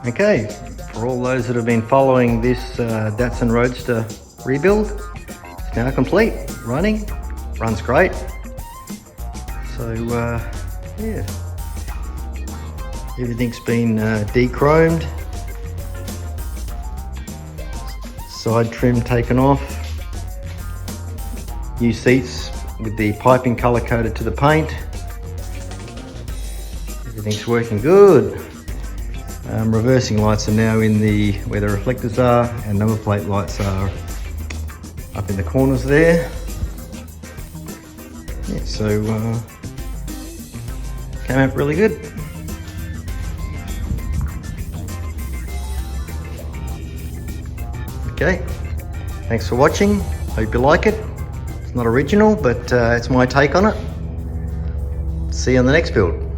Okay, for all those that have been following this Datsun Roadster rebuild, it's now complete, running, runs great. So yeah, everything's been de-chromed, side trim taken off, new seats with the piping color coded to the paint. Everything's working good. Reversing lights are now in the where the reflectors are, and number plate lights are up in the corners there. Yeah, so came out really good. Okay, thanks for watching. Hope you like it. It's not original, but it's my take on it. See you on the next build.